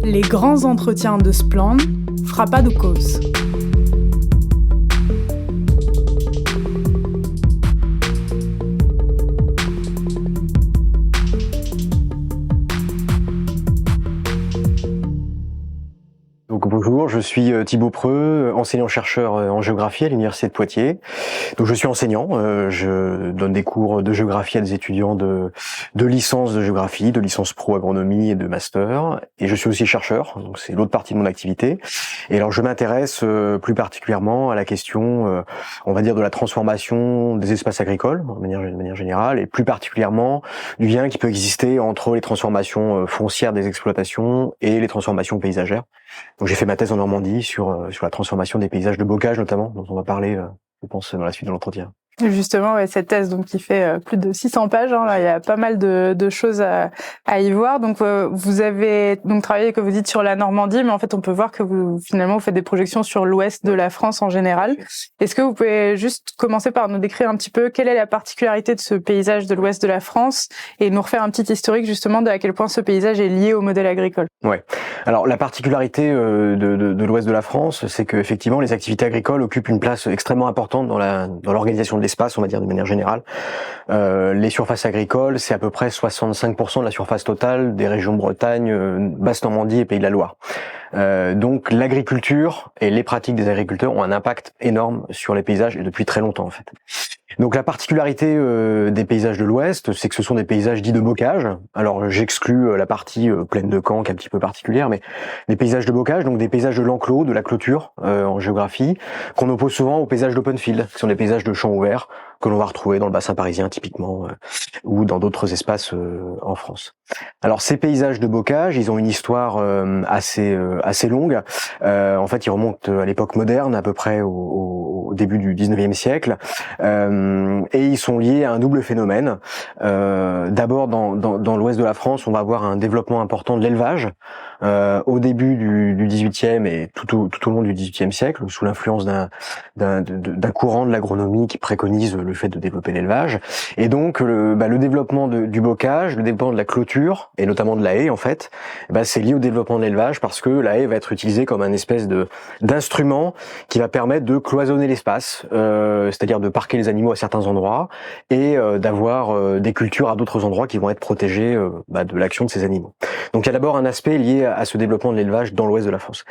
Les grands entretiens de Splend, Frappadoukos. Donc bonjour, je suis Thibaut Preux, enseignant-chercheur en géographie à l'Université de Poitiers. Donc je suis enseignant, je donne des cours de géographie à des étudiants de licence de géographie, de licence pro agronomie et de master. Et je suis aussi chercheur, donc c'est l'autre partie de mon activité. Et alors je m'intéresse plus particulièrement à la question, on va dire, de la transformation des espaces agricoles, de manière générale, et plus particulièrement du lien qui peut exister entre les transformations foncières des exploitations et les transformations paysagères. Donc j'ai fait ma thèse en Normandie sur la transformation des paysages de bocage notamment, dont on va parler, je pense, dans la suite de l'entretien. Justement, ouais, cette thèse donc qui fait plus de 600 pages, hein, là, il y a pas mal de choses à y voir. Donc vous avez donc travaillé, que vous dites, sur la Normandie, mais en fait on peut voir que vous faites des projections sur l'ouest de la France en général. Est-ce que vous pouvez juste commencer par nous décrire un petit peu quelle est la particularité de ce paysage de l'ouest de la France et nous refaire un petit historique justement de à quel point ce paysage est lié au modèle agricole? Ouais. Alors la particularité de l'ouest de la France, c'est que effectivement les activités agricoles occupent une place extrêmement importante dans l'organisation de l'espace, on va dire de manière générale. Les surfaces agricoles, c'est à peu près 65% de la surface totale des régions Bretagne, Basse-Normandie et Pays de la Loire. Donc l'agriculture et les pratiques des agriculteurs ont un impact énorme sur les paysages et depuis très longtemps en fait. Donc la particularité des paysages de l'Ouest, c'est que ce sont des paysages dits de bocage. Alors j'exclus la partie plaine de Caen qui est un petit peu particulière, mais des paysages de bocage, donc des paysages de l'enclos, de la clôture en géographie, qu'on oppose souvent aux paysages d'open field, qui sont des paysages de champs ouverts que l'on va retrouver dans le bassin parisien typiquement ou dans d'autres espaces en France. Alors ces paysages de bocage, ils ont une histoire assez longue. En fait, ils remontent à l'époque moderne, à peu près au début du 19e siècle. Et ils sont liés à un double phénomène. D'abord, dans l'ouest de la France, on va avoir un développement important de l'élevage au début du 18e et tout au long du 18e siècle, sous l'influence d'un courant de l'agronomie qui préconise le fait de développer l'élevage. Et donc, le développement du bocage, le développement de la clôture, et notamment de la haie, en fait, c'est lié au développement de l'élevage parce que la haie va être utilisée comme un espèce d'instrument qui va permettre de cloisonner l'espace, c'est-à-dire de parquer les animaux à certains endroits et d'avoir des cultures à d'autres endroits qui vont être protégés de l'action de ces animaux. Donc il y a d'abord un aspect lié à ce développement de l'élevage dans l'ouest de la France.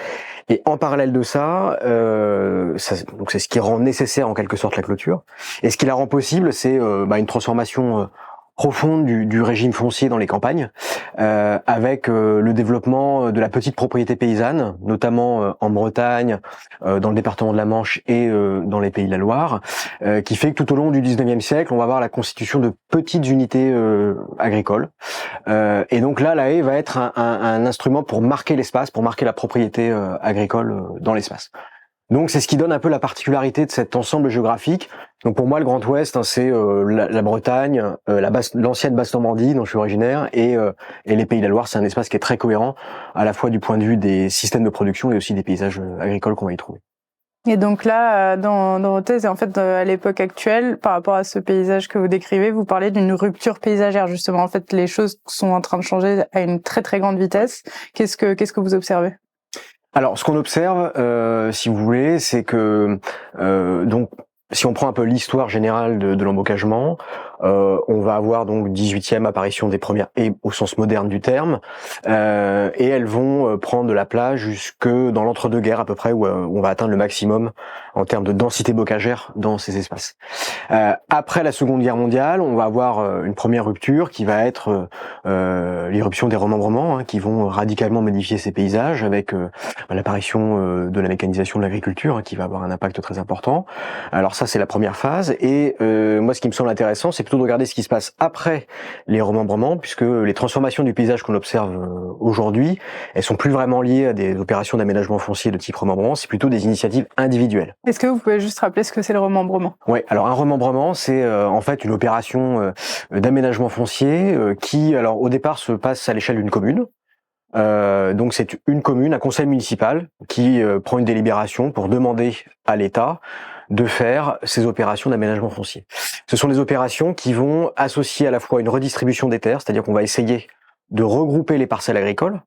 Et en parallèle de ça, donc c'est ce qui rend nécessaire en quelque sorte la clôture. Et ce qui la rend possible, c'est une transformation profonde du régime foncier dans les campagnes, avec le développement de la petite propriété paysanne, notamment en Bretagne, dans le département de la Manche et dans les Pays de la Loire, qui fait que tout au long du 19e siècle, on va avoir la constitution de petites unités agricoles. Et donc là, la haie va être un instrument pour marquer l'espace, pour marquer la propriété agricole dans l'espace. Donc c'est ce qui donne un peu la particularité de cet ensemble géographique. Donc pour moi, le Grand Ouest, c'est la Bretagne, l'ancienne Basse-Normandie dont je suis originaire, et les Pays de la Loire. C'est un espace qui est très cohérent, à la fois du point de vue des systèmes de production et aussi des paysages agricoles qu'on va y trouver. Et donc là, dans votre thèse, et en fait à l'époque actuelle, par rapport à ce paysage que vous décrivez, vous parlez d'une rupture paysagère justement. En fait, les choses sont en train de changer à une très très grande vitesse. Qu'est-ce que vous observez ? Alors, ce qu'on observe, si vous voulez, c'est que donc si on prend un peu l'histoire générale de l'embocagement, on va avoir donc 18e apparition des premières haies au sens moderne du terme, et elles vont prendre de la place jusque dans l'entre-deux-guerres à peu près, où on va atteindre le maximum en termes de densité bocagère dans ces espaces. Après la Seconde Guerre mondiale, on va avoir une première rupture qui va être l'irruption des remembrements, qui vont radicalement modifier ces paysages avec l'apparition de la mécanisation de l'agriculture, qui va avoir un impact très important. Alors ça, c'est la première phase, et moi ce qui me semble intéressant, c'est plutôt de regarder ce qui se passe après les remembrements, puisque les transformations du paysage qu'on observe aujourd'hui, elles sont plus vraiment liées à des opérations d'aménagement foncier de type remembrement, c'est plutôt des initiatives individuelles. Est-ce que vous pouvez juste rappeler ce que c'est le remembrement ? Oui, alors un remembrement, c'est en fait une opération d'aménagement foncier qui, alors au départ, se passe à l'échelle d'une commune. Donc c'est une commune, un conseil municipal, qui prend une délibération pour demander à l'État de faire ces opérations d'aménagement foncier. Ce sont des opérations qui vont associer à la fois une redistribution des terres, c'est-à-dire qu'on va essayer de regrouper les parcelles agricoles,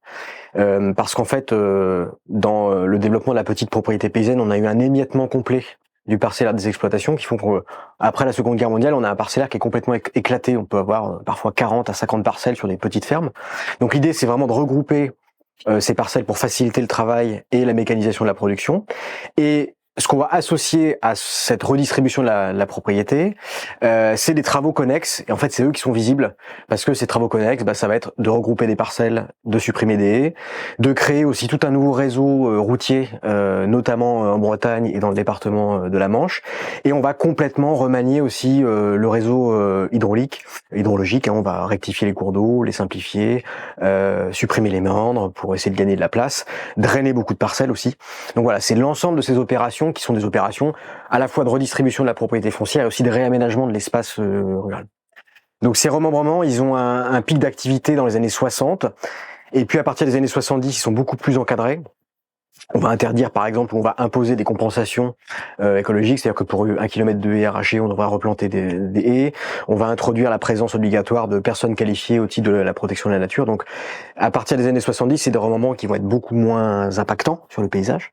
parce qu'en fait, dans le développement de la petite propriété paysanne, on a eu un émiettement complet du parcellaire des exploitations qui font qu'après la Seconde Guerre mondiale, on a un parcellaire qui est complètement éclaté. On peut avoir parfois 40 à 50 parcelles sur des petites fermes. Donc l'idée, c'est vraiment de regrouper ces parcelles pour faciliter le travail et la mécanisation de la production. Et ce qu'on va associer à cette redistribution de la propriété, c'est des travaux connexes. Et en fait, c'est eux qui sont visibles parce que ces travaux connexes, ça va être de regrouper des parcelles, de supprimer des haies, de créer aussi tout un nouveau réseau routier, notamment en Bretagne et dans le département de la Manche. Et on va complètement remanier aussi le réseau hydrologique. On va rectifier les cours d'eau, les simplifier, supprimer les méandres pour essayer de gagner de la place, drainer beaucoup de parcelles aussi. Donc voilà, c'est l'ensemble de ces opérations qui sont des opérations à la fois de redistribution de la propriété foncière et aussi de réaménagement de l'espace rural. Donc ces remembrements, ils ont un pic d'activité dans les années 60, et puis à partir des années 70, ils sont beaucoup plus encadrés. On va interdire, par exemple, on va imposer des compensations écologiques, c'est-à-dire que pour 1 kilomètre de haies arrachées, on devra replanter des haies. On va introduire la présence obligatoire de personnes qualifiées au titre de la protection de la nature. Donc à partir des années 70, c'est des remembrements qui vont être beaucoup moins impactants sur le paysage.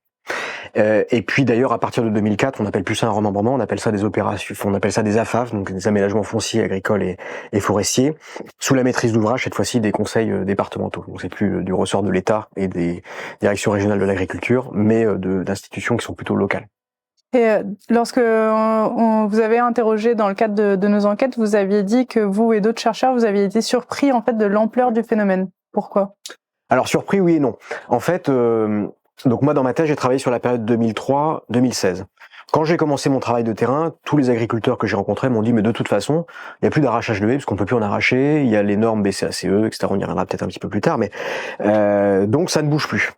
Et puis d'ailleurs à partir de 2004, on appelle plus ça un remembrement, on appelle ça des opérations, on appelle ça des AFAF, donc des aménagements fonciers, agricoles et forestiers, sous la maîtrise d'ouvrage cette fois-ci des conseils départementaux. Donc c'est plus du ressort de l'État et des directions régionales de l'agriculture, mais d'institutions qui sont plutôt locales. Et lorsque vous avez interrogé dans le cadre de nos enquêtes, vous aviez dit que vous et d'autres chercheurs, vous aviez été surpris en fait de l'ampleur du phénomène. Pourquoi ? Alors surpris, oui et non. En fait, donc moi dans ma thèse, j'ai travaillé sur la période 2003-2016. Quand j'ai commencé mon travail de terrain, tous les agriculteurs que j'ai rencontrés m'ont dit mais de toute façon, il n'y a plus d'arrachage de haies parce qu'on peut plus en arracher, il y a les normes BCACE, etc. On y reviendra peut-être un petit peu plus tard, mais donc ça ne bouge plus.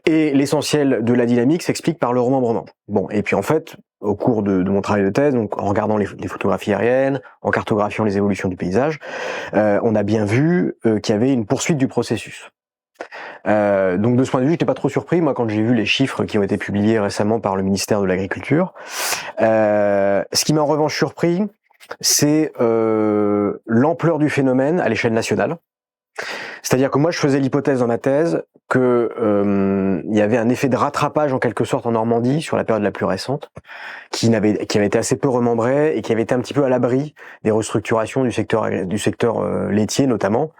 Et l'essentiel de la dynamique s'explique par le remembrement. Bon, et puis en fait, au cours de mon travail de thèse, donc en regardant les photographies aériennes, en cartographiant les évolutions du paysage, on a bien vu qu'il y avait une poursuite du processus. Donc de ce point de vue, j'étais pas trop surpris, moi, quand j'ai vu les chiffres qui ont été publiés récemment par le ministère de l'Agriculture. Ce qui m'a en revanche surpris, c'est l'ampleur du phénomène à l'échelle nationale. C'est-à-dire que moi, je faisais l'hypothèse dans ma thèse que il y avait un effet de rattrapage en quelque sorte en Normandie sur la période la plus récente, qui avait été assez peu remembrée et qui avait été un petit peu à l'abri des restructurations du secteur laitier notamment.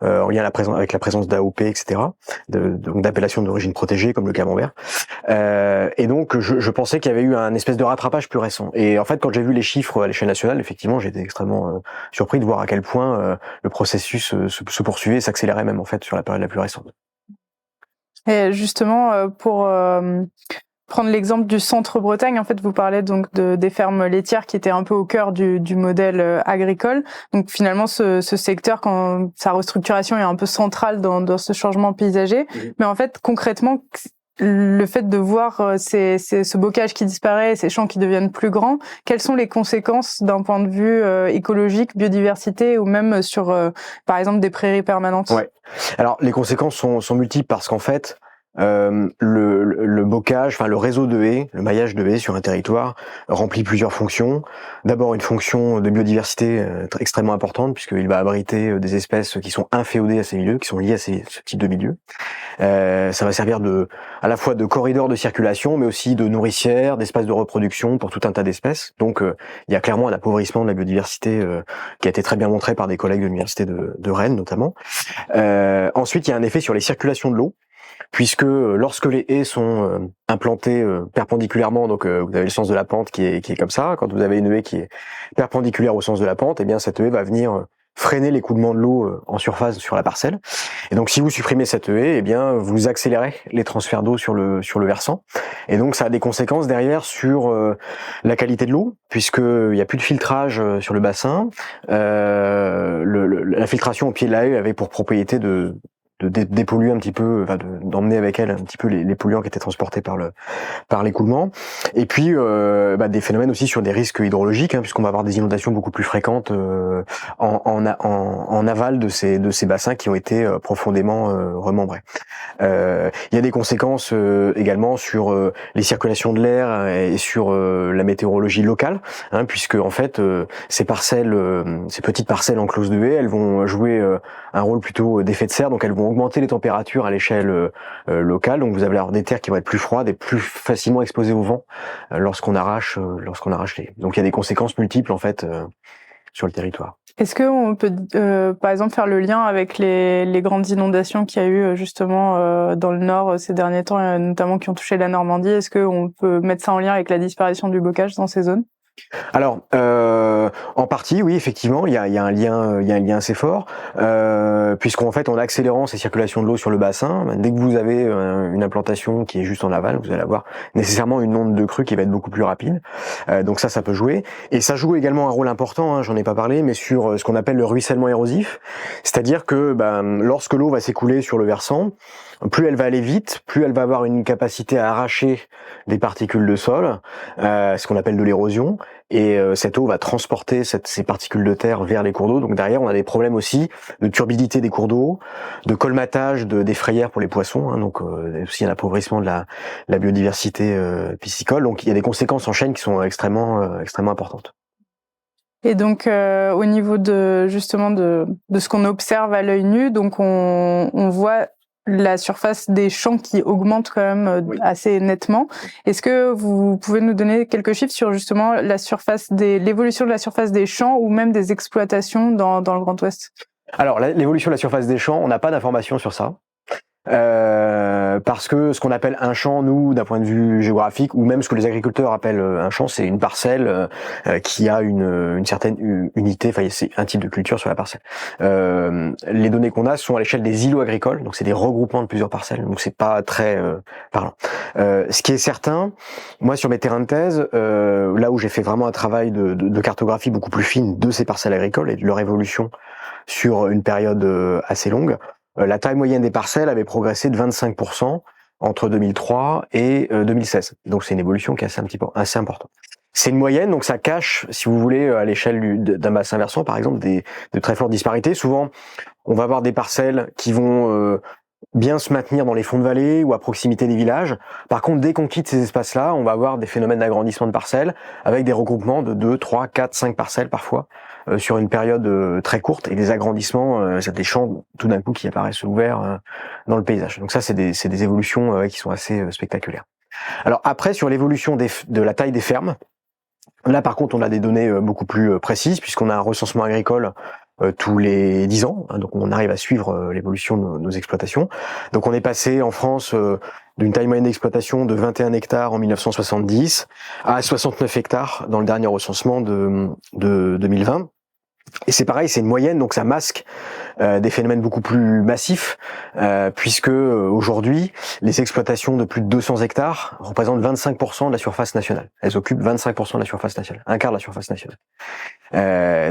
En lien avec la présence d'AOP, etc., donc d'appellations d'origine protégée, comme le camembert. Et donc, je pensais qu'il y avait eu un espèce de rattrapage plus récent. Et en fait, quand j'ai vu les chiffres à l'échelle nationale, effectivement, j'étais extrêmement surpris de voir à quel point le processus se poursuivait et s'accélérait même, en fait, sur la période la plus récente. Et justement, pour prendre l'exemple du centre-Bretagne, en fait, vous parlez donc des fermes laitières qui étaient un peu au cœur du modèle agricole. Donc finalement, ce secteur, quand sa restructuration est un peu centrale dans ce changement paysager. Mais en fait, concrètement, le fait de voir ce bocage qui disparaît, ces champs qui deviennent plus grands, quelles sont les conséquences d'un point de vue écologique, biodiversité ou même sur, par exemple, des prairies permanentes ? Ouais. Alors les conséquences sont multiples parce qu'en fait, le bocage, enfin le réseau de haies, le maillage de haies sur un territoire remplit plusieurs fonctions. D'abord une fonction de biodiversité extrêmement importante puisqu'il va abriter des espèces qui sont inféodées à ces milieux, qui sont liées à ce type de milieu. Ça va servir à la fois de corridor de circulation, mais aussi de nourricière, d'espace de reproduction pour tout un tas d'espèces. Donc il y a clairement un appauvrissement de la biodiversité qui a été très bien montré par des collègues de l'université de Rennes notamment. Ensuite, il y a un effet sur les circulations de l'eau, puisque lorsque les haies sont implantées perpendiculairement, donc vous avez le sens de la pente qui est comme ça, quand vous avez une haie qui est perpendiculaire au sens de la pente, eh bien cette haie va venir freiner l'écoulement de l'eau en surface sur la parcelle. Et donc si vous supprimez cette haie, eh bien vous accélérez les transferts d'eau sur le versant. Et donc ça a des conséquences derrière sur la qualité de l'eau, puisqu'il n'y a plus de filtrage sur le bassin. La filtration au pied de la haie avait pour propriété de dépolluer un petit peu, d'emmener avec elle un petit peu les polluants qui étaient transportés par l'écoulement. Et puis des phénomènes aussi sur des risques hydrologiques, puisqu'on va avoir des inondations beaucoup plus fréquentes en aval de ces bassins qui ont été profondément remembrés. Il y a des conséquences également sur les circulations de l'air et sur la météorologie locale, puisque en fait ces petites parcelles encloses de haies, elles vont jouer un rôle plutôt d'effet de serre, donc elles vont augmenter les températures à l'échelle locale. Donc vous allez avoir des terres qui vont être plus froides et plus facilement exposées au vent lorsqu'on arrache les. Donc il y a des conséquences multiples en fait sur le territoire. Est-ce qu'on peut, par exemple, faire le lien avec les grandes inondations qu'il y a eu justement dans le Nord ces derniers temps, notamment qui ont touché la Normandie? Est-ce qu'on peut mettre ça en lien avec la disparition du bocage dans ces zones? Alors, en partie, oui, effectivement, il y a un lien assez fort, puisqu'en fait, en accélérant ces circulations de l'eau sur le bassin, dès que vous avez une implantation qui est juste en aval, vous allez avoir nécessairement une onde de crue qui va être beaucoup plus rapide. Donc ça peut jouer. Et ça joue également un rôle important, j'en ai pas parlé, mais sur ce qu'on appelle le ruissellement érosif, c'est-à-dire que lorsque l'eau va s'écouler sur le versant, plus elle va aller vite, plus elle va avoir une capacité à arracher des particules de sol, ce qu'on appelle de l'érosion, et cette eau va transporter ces particules de terre vers les cours d'eau. Donc derrière, on a des problèmes aussi de turbidité des cours d'eau, de colmatage des frayères pour les poissons, donc aussi un appauvrissement de la biodiversité piscicole. Donc il y a des conséquences en chaîne qui sont extrêmement importantes. Et donc au niveau de justement de ce qu'on observe à l'œil nu, donc on voit la surface des champs qui augmente quand même assez nettement. Est-ce que vous pouvez nous donner quelques chiffres sur justement l'évolution de la surface des champs ou même des exploitations dans le Grand Ouest? Alors l'évolution de la surface des champs, on n'a pas d'informations sur ça. Parce que ce qu'on appelle un champ, nous, d'un point de vue géographique, ou même ce que les agriculteurs appellent un champ, c'est une parcelle qui a une certaine unité, enfin c'est un type de culture sur la parcelle. Les données qu'on a sont à l'échelle des îlots agricoles, donc c'est des regroupements de plusieurs parcelles, donc c'est pas très parlant. Ce qui est certain, moi sur mes terrains de thèse, là où j'ai fait vraiment un travail de cartographie beaucoup plus fine de ces parcelles agricoles et de leur évolution sur une période assez longue, la taille moyenne des parcelles avait progressé de 25% entre 2003 et 2016. Donc c'est une évolution qui est assez importante. C'est une moyenne, donc ça cache, si vous voulez, à l'échelle d'un bassin versant, par exemple, de très fortes disparités. Souvent, on va avoir des parcelles qui vont bien se maintenir dans les fonds de vallée ou à proximité des villages. Par contre, dès qu'on quitte ces espaces-là, on va avoir des phénomènes d'agrandissement de parcelles avec des regroupements de 2, 3, 4, 5 parcelles parfois sur une période très courte et des agrandissements, c'est des champs tout d'un coup qui apparaissent ouverts dans le paysage. Donc ça, c'est des évolutions qui sont assez spectaculaires. Alors après, sur l'évolution de la taille des fermes, là par contre, on a des données beaucoup plus précises puisqu'on a un recensement agricole tous les 10 ans, donc on arrive à suivre l'évolution de nos exploitations. Donc on est passé en France d'une taille moyenne d'exploitation de 21 hectares en 1970 à 69 hectares dans le dernier recensement de 2020. Et c'est pareil, c'est une moyenne, donc ça masque des phénomènes beaucoup plus massifs, puisque aujourd'hui, les exploitations de plus de 200 hectares représentent 25% de la surface nationale. Elles occupent 25% de la surface nationale, un quart de la surface nationale.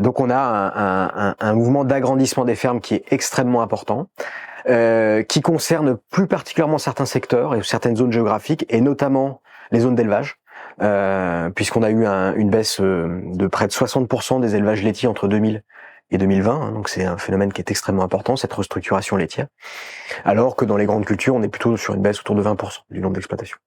Donc on a un mouvement d'agrandissement des fermes qui est extrêmement important, qui concerne plus particulièrement certains secteurs et certaines zones géographiques, et notamment les zones d'élevage. Puisqu'on a eu une baisse de près de 60% des élevages laitiers entre 2000 et 2020, donc c'est un phénomène qui est extrêmement important, cette restructuration laitière, alors que dans les grandes cultures, on est plutôt sur une baisse autour de 20% du nombre d'exploitations.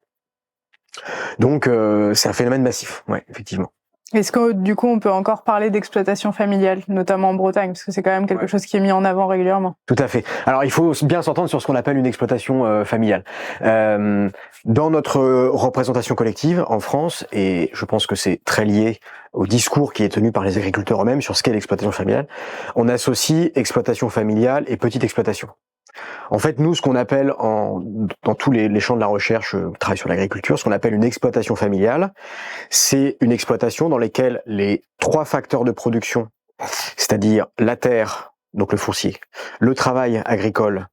Donc c'est un phénomène massif, ouais, effectivement. Est-ce que du coup on peut encore parler d'exploitation familiale, notamment en Bretagne, parce que c'est quand même quelque chose qui est mis en avant régulièrement? Tout à fait. Alors il faut bien s'entendre sur ce qu'on appelle une exploitation familiale. Dans notre représentation collective en France, et je pense que c'est très lié au discours qui est tenu par les agriculteurs eux-mêmes sur ce qu'est l'exploitation familiale, on associe exploitation familiale et petite exploitation. En fait, nous, ce qu'on appelle dans tous les champs de la recherche, travail sur l'agriculture, ce qu'on appelle une exploitation familiale, c'est une exploitation dans laquelle les 3 facteurs de production, c'est-à-dire la terre, donc le foncier, le travail agricole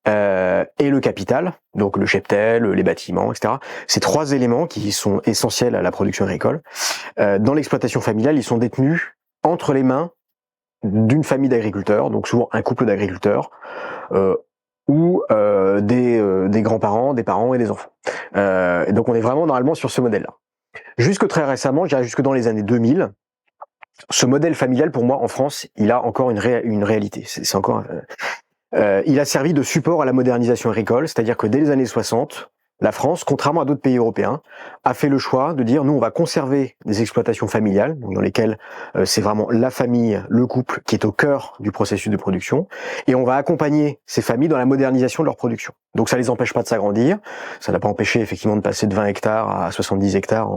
et le capital, donc le cheptel, les bâtiments, etc. Ces 3 éléments qui sont essentiels à la production agricole, dans l'exploitation familiale, ils sont détenus entre les mains d'une famille d'agriculteurs, donc souvent un couple d'agriculteurs, ou des grands-parents, des parents et des enfants. Et donc on est vraiment normalement sur ce modèle-là. Jusque très récemment, je dirais jusque dans les années 2000, ce modèle familial, pour moi, en France, il a encore une réalité. C'est encore, il a servi de support à la modernisation agricole, c'est-à-dire que dès les années 60, la France, contrairement à d'autres pays européens, a fait le choix de dire nous, on va conserver des exploitations familiales, donc dans lesquelles c'est vraiment la famille, le couple qui est au cœur du processus de production, et on va accompagner ces familles dans la modernisation de leur production. Donc ça les empêche pas de s'agrandir, ça n'a pas empêché effectivement de passer de 20 hectares à 70 hectares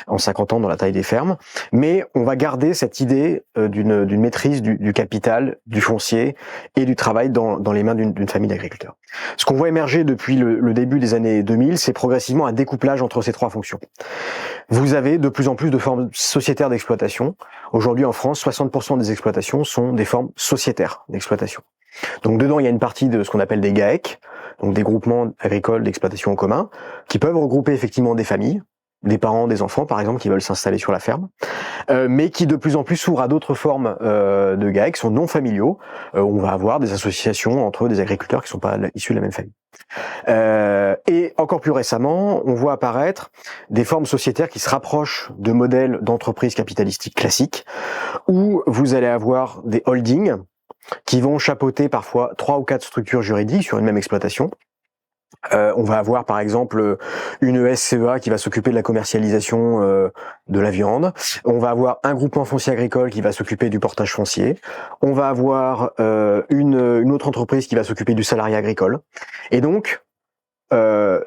en 50 ans dans la taille des fermes, mais on va garder cette idée d'une maîtrise du capital, du foncier et du travail dans les mains d'une famille d'agriculteurs. Ce qu'on voit émerger depuis le début des années 2000, c'est progressivement un découplage entre ces trois fonctions. Vous avez de plus en plus de formes sociétaires d'exploitation. Aujourd'hui en France, 60% des exploitations sont des formes sociétaires d'exploitation. Donc dedans, il y a une partie de ce qu'on appelle des GAEC, donc des groupements agricoles d'exploitation en commun, qui peuvent regrouper effectivement des familles, des parents, des enfants par exemple, qui veulent s'installer sur la ferme, mais qui de plus en plus s'ouvrent à d'autres formes de GAEC, qui sont non familiaux, où on va avoir des associations entre des agriculteurs qui ne sont pas issus de la même famille. Et encore plus récemment, on voit apparaître des formes sociétaires qui se rapprochent de modèles d'entreprise capitalistique classiques, où vous allez avoir des holdings qui vont chapeauter parfois 3 ou 4 structures juridiques sur une même exploitation. On va avoir par exemple une SCEA qui va s'occuper de la commercialisation de la viande. On va avoir un groupement foncier agricole qui va s'occuper du portage foncier. On va avoir une autre entreprise qui va s'occuper du salariat agricole. Et donc,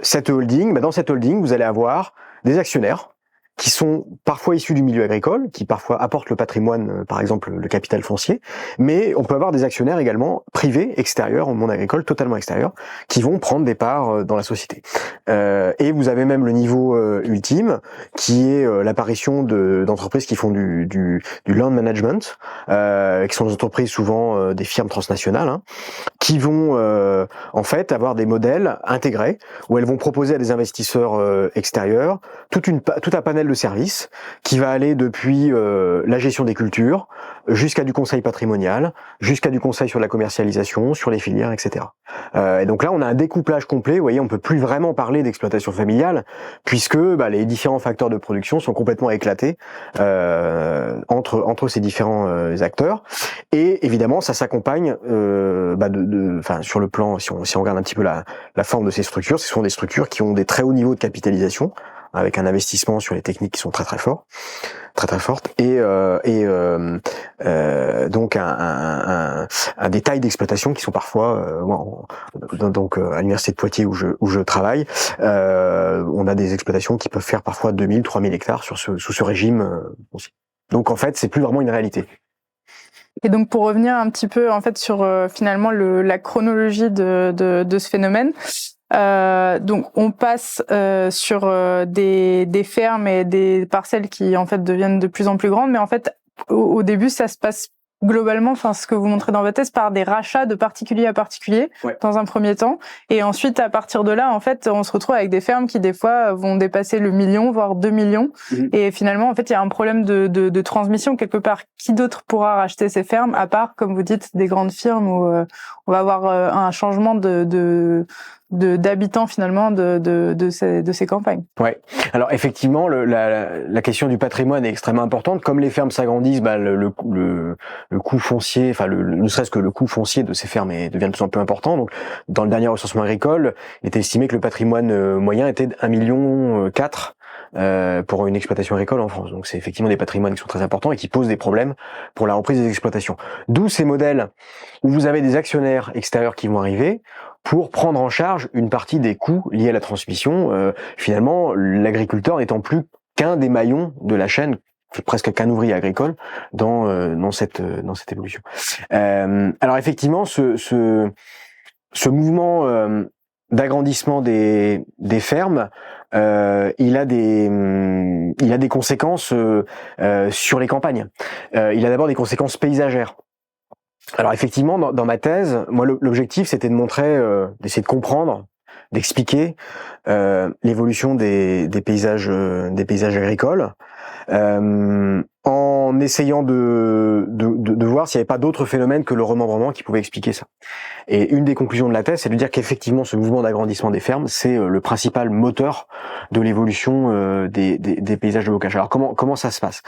cette holding, dans cette holding, vous allez avoir des actionnaires qui sont parfois issus du milieu agricole, qui parfois apportent le patrimoine, par exemple le capital foncier, mais on peut avoir des actionnaires également privés, extérieurs au monde agricole, totalement extérieurs, qui vont prendre des parts dans la société. Et vous avez même le niveau ultime, qui est l'apparition d'entreprises qui font du land management, qui sont des entreprises souvent des firmes transnationales, qui vont en fait avoir des modèles intégrés, où elles vont proposer à des investisseurs extérieurs tout un panel de services qui va aller depuis la gestion des cultures jusqu'à du conseil patrimonial, jusqu'à du conseil sur la commercialisation, sur les filières, etc. Et donc là, on a un découplage complet. Vous voyez, on peut plus vraiment parler d'exploitation familiale puisque les différents facteurs de production sont complètement éclatés entre ces différents acteurs. Et évidemment, ça s'accompagne sur le plan, si on regarde un petit peu la forme de ces structures, ce sont des structures qui ont des très hauts niveaux de capitalisation, avec un investissement sur les techniques qui sont très fortes, et donc un détail d'exploitation qui sont parfois donc à l'université de Poitiers où je travaille, on a des exploitations qui peuvent faire parfois 2000, 3000 hectares sous ce régime aussi. Donc en fait, c'est plus vraiment une réalité. Et donc pour revenir un petit peu en fait sur finalement la chronologie de ce phénomène. Donc on passe sur des fermes et des parcelles qui en fait deviennent de plus en plus grandes, mais en fait au début ça se passe globalement, enfin ce que vous montrez dans votre thèse, par des rachats de particulier à particulier dans un premier temps, et ensuite à partir de là en fait on se retrouve avec des fermes qui des fois vont dépasser le million voire 2 millions, et finalement en fait il y a un problème de transmission quelque part. Qui d'autre pourra racheter ces fermes à part, comme vous dites, des grandes firmes où on va avoir un changement d'habitants finalement de ces campagnes. Ouais. Alors effectivement, la question du patrimoine est extrêmement importante. Comme les fermes s'agrandissent, le coût foncier, ne serait-ce que le coût foncier de ces fermes devient de plus en plus important. Donc, dans le dernier recensement agricole, il était estimé que le patrimoine moyen était de 1,4 million pour une exploitation agricole en France. Donc c'est effectivement des patrimoines qui sont très importants et qui posent des problèmes pour la reprise des exploitations. D'où ces modèles où vous avez des actionnaires extérieurs qui vont arriver pour prendre en charge une partie des coûts liés à la transmission. Finalement, l'agriculteur n'étant plus qu'un des maillons de la chaîne, presque qu'un ouvrier agricole dans cette évolution. Alors effectivement, ce mouvement d'agrandissement des fermes, il a des conséquences sur les campagnes. Il a d'abord des conséquences paysagères. Alors effectivement, dans ma thèse, moi l'objectif c'était de montrer, d'essayer de comprendre, d'expliquer l'évolution des paysages agricoles, en essayant de voir s'il n'y avait pas d'autres phénomènes que le remembrement qui pouvaient expliquer ça. Et une des conclusions de la thèse, c'est de dire qu'effectivement ce mouvement d'agrandissement des fermes, c'est le principal moteur de l'évolution des paysages de bocage. Alors comment ça se passe?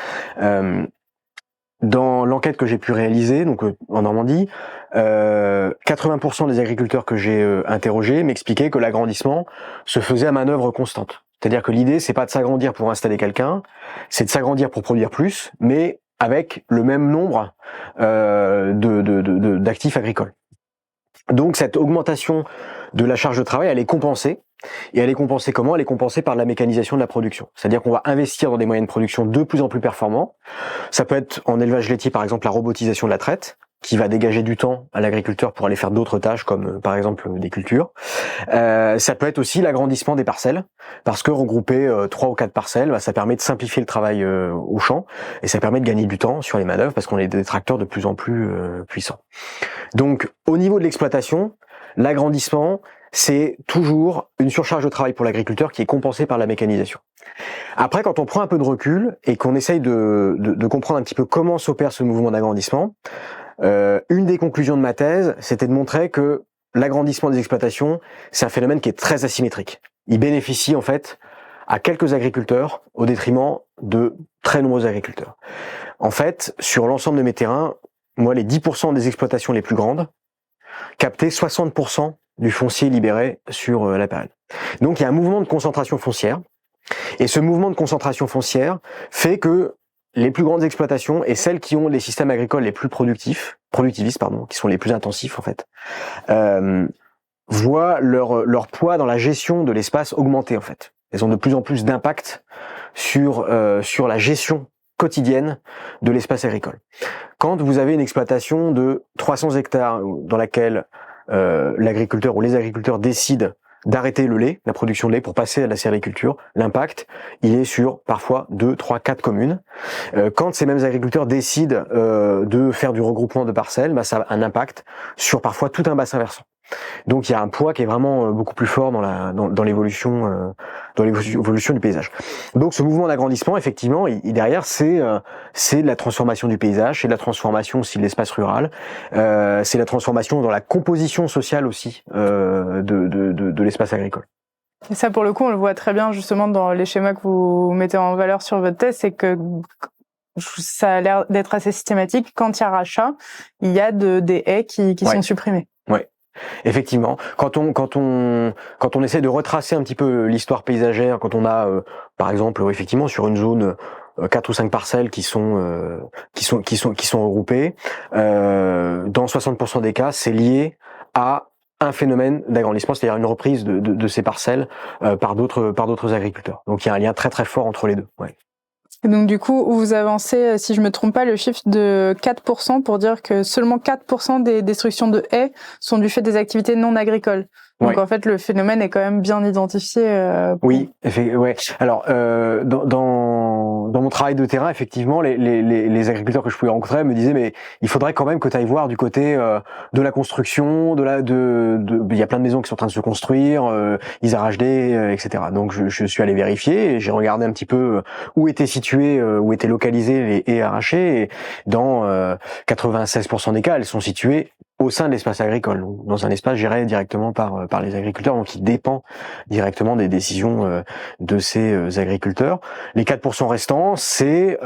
Dans l'enquête que j'ai pu réaliser, donc en Normandie, 80% des agriculteurs que j'ai interrogés m'expliquaient que l'agrandissement se faisait à manœuvre constante. C'est-à-dire que l'idée, c'est pas de s'agrandir pour installer quelqu'un, c'est de s'agrandir pour produire plus, mais avec le même nombre d'actifs agricoles. Donc cette augmentation de la charge de travail, elle est compensée. Et elle est compensée comment? Elle est compensée par la mécanisation de la production. C'est-à-dire qu'on va investir dans des moyens de production de plus en plus performants. Ça peut être en élevage laitier, par exemple, la robotisation de la traite, qui va dégager du temps à l'agriculteur pour aller faire d'autres tâches, comme par exemple des cultures. Ça peut être aussi l'agrandissement des parcelles, parce que regrouper 3 ou 4 parcelles, ça permet de simplifier le travail au champ, et ça permet de gagner du temps sur les manœuvres, parce qu'on est des tracteurs de plus en plus puissants. Donc, au niveau de l'exploitation, l'agrandissement, c'est toujours une surcharge de travail pour l'agriculteur qui est compensée par la mécanisation. Après, quand on prend un peu de recul et qu'on essaye de comprendre un petit peu comment s'opère ce mouvement d'agrandissement, une des conclusions de ma thèse, c'était de montrer que l'agrandissement des exploitations, c'est un phénomène qui est très asymétrique. Il bénéficie en fait à quelques agriculteurs au détriment de très nombreux agriculteurs. En fait, sur l'ensemble de mes terrains, moi, les 10% des exploitations les plus grandes captaient 60% du foncier libéré sur la période. Donc il y a un mouvement de concentration foncière, et ce mouvement de concentration foncière fait que les plus grandes exploitations et celles qui ont les systèmes agricoles les plus productivistes, qui sont les plus intensifs en fait, voient leur poids dans la gestion de l'espace augmenter en fait. Elles ont de plus en plus d'impact sur la gestion quotidienne de l'espace agricole. Quand vous avez une exploitation de 300 hectares dans laquelle l'agriculteur ou les agriculteurs décident d'arrêter le lait, la production de lait pour passer à la sériculture, l'impact, il est sur parfois 2, 3, 4 communes. Quand ces mêmes agriculteurs décident de faire du regroupement de parcelles, ça a un impact sur parfois tout un bassin versant. Donc il y a un poids qui est vraiment beaucoup plus fort dans l'évolution du paysage. Donc ce mouvement d'agrandissement, effectivement, derrière c'est de la transformation du paysage, c'est de la transformation aussi de l'espace rural, c'est la transformation dans la composition sociale aussi de l'espace agricole. Et ça, pour le coup, on le voit très bien justement dans les schémas que vous mettez en valeur sur votre thèse, c'est que ça a l'air d'être assez systématique. Quand il y a rachat, il y a des haies qui sont supprimées. Ouais. Effectivement, quand on essaie de retracer un petit peu l'histoire paysagère, quand on a par exemple effectivement sur une zone 4 ou 5 parcelles qui sont regroupées, dans 60% des cas, c'est lié à un phénomène d'agrandissement, c'est-à-dire une reprise de ces parcelles par d'autres agriculteurs. Donc il y a un lien très très fort entre les deux. Ouais. Et donc du coup, vous avancez, si je me trompe pas, le chiffre de 4% pour dire que seulement 4% des destructions de haies sont du fait des activités non agricoles. Donc en fait, le phénomène est quand même bien identifié. Oui, ouais. Alors dans mon travail de terrain, effectivement, les agriculteurs que je pouvais rencontrer me disaient mais il faudrait quand même que tu ailles voir du côté de la construction, il y a plein de maisons qui sont en train de se construire, ils arrachent des, etc. Donc je suis allé vérifier et j'ai regardé un petit peu où étaient localisées les haies arrachées. Et dans 96% des cas, elles sont situées au sein de l'espace agricole, dans un espace géré directement par les agriculteurs, donc qui dépend directement des décisions de ces agriculteurs. Les 4% restants, c'est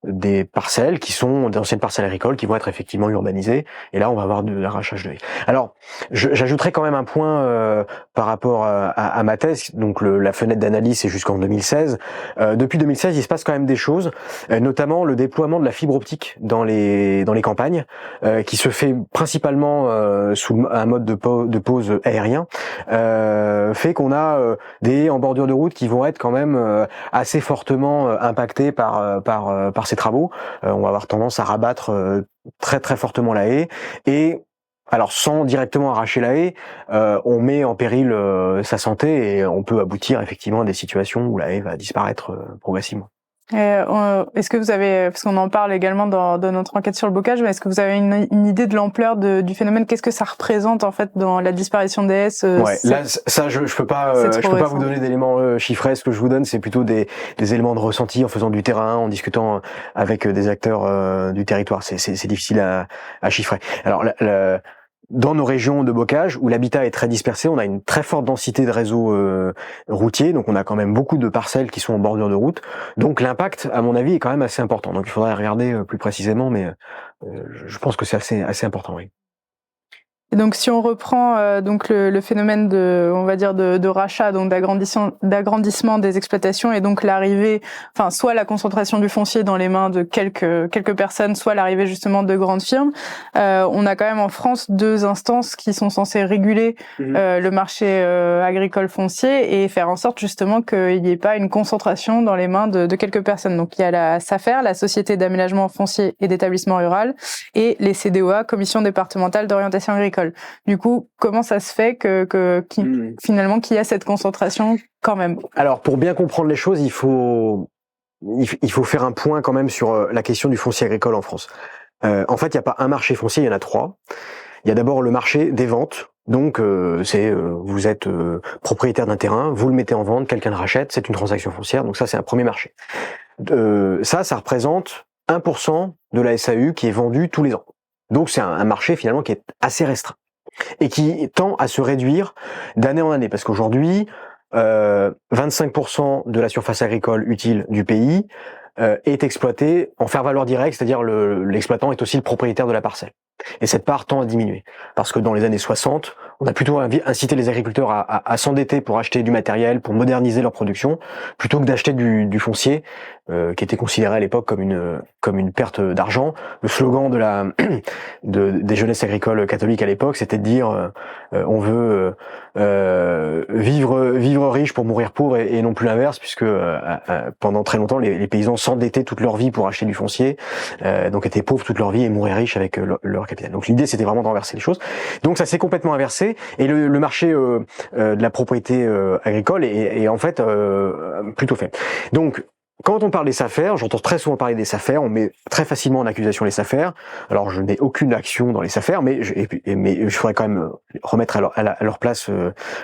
des parcelles qui sont d'anciennes parcelles agricoles qui vont être effectivement urbanisées, et là on va avoir de l'arrachage de haies. Alors, j'ajouterai quand même un point par rapport à ma thèse, donc la fenêtre d'analyse c'est jusqu'en 2016. Depuis 2016, il se passe quand même des choses, notamment le déploiement de la fibre optique dans les campagnes, qui se fait principalement sous un mode de pose aérien, fait qu'on a des haies en bordure de route qui vont être quand même assez fortement impactées par ces travaux. On va avoir tendance à rabattre très très fortement la haie, et alors sans directement arracher la haie, on met en péril sa santé, et on peut aboutir effectivement à des situations où la haie va disparaître progressivement. Est-ce que vous avez, parce qu'on en parle également dans notre enquête sur le bocage, mais est-ce que vous avez une idée de l'ampleur du phénomène? Qu'est-ce que ça représente en fait dans la disparition des haies? Ouais, là ça je peux pas vous donner d'éléments chiffrés. Ce que je vous donne, c'est plutôt des éléments de ressenti en faisant du terrain, en discutant avec des acteurs du territoire. C'est difficile à chiffrer. Alors dans nos régions de bocage où l'habitat est très dispersé, on a une très forte densité de réseaux routiers, donc on a quand même beaucoup de parcelles qui sont en bordure de route. Donc l'impact, à mon avis, est quand même assez important. Donc il faudrait regarder plus précisément, mais je pense que c'est assez important, oui. Et donc, si on reprend donc le phénomène de rachat, donc d'agrandissement des exploitations, et donc l'arrivée, enfin soit la concentration du foncier dans les mains de quelques personnes, soit l'arrivée justement de grandes firmes, on a quand même en France 2 instances qui sont censées réguler le marché agricole foncier et faire en sorte justement qu'il n'y ait pas une concentration dans les mains de quelques personnes. Donc il y a la SAFER, la Société d'aménagement foncier et d'établissement rural, et les CDOA, Commission départementale d'orientation agricole. Du coup, comment ça se fait finalement qu'il y a cette concentration quand même? Alors, pour bien comprendre les choses, il faut faire un point quand même sur la question du foncier agricole en France. En fait, il n'y a pas un marché foncier, il y en a 3. Il y a d'abord le marché des ventes. Donc, vous êtes propriétaire d'un terrain, vous le mettez en vente, quelqu'un le rachète, c'est une transaction foncière. Donc ça, c'est un premier marché. Ça représente 1% de la SAU qui est vendue tous les ans. Donc c'est un marché finalement qui est assez restreint et qui tend à se réduire d'année en année, parce qu'aujourd'hui 25% de la surface agricole utile du pays est exploitée en faire valoir direct, c'est-à-dire l'exploitant est aussi le propriétaire de la parcelle. Et cette part tend à diminuer, parce que dans les années 60, on a plutôt incité les agriculteurs à s'endetter pour acheter du matériel, pour moderniser leur production, plutôt que d'acheter du foncier, qui était considéré à l'époque comme une perte d'argent. Le slogan des jeunesses agricoles catholiques à l'époque, c'était de dire on veut vivre riche pour mourir pauvre et non plus l'inverse, puisque pendant très longtemps les paysans s'endettaient toute leur vie pour acheter du foncier, donc étaient pauvres toute leur vie et mouraient riches avec leur capital. Donc l'idée, c'était vraiment de renverser les choses. Donc ça s'est complètement inversé, et le marché de la propriété agricole est en fait plutôt faible. Donc quand on parle des SAFER, j'entends très souvent parler des SAFER, on met très facilement en accusation les SAFER. Alors je n'ai aucune action dans les SAFER, mais je ferais quand même remettre à leur place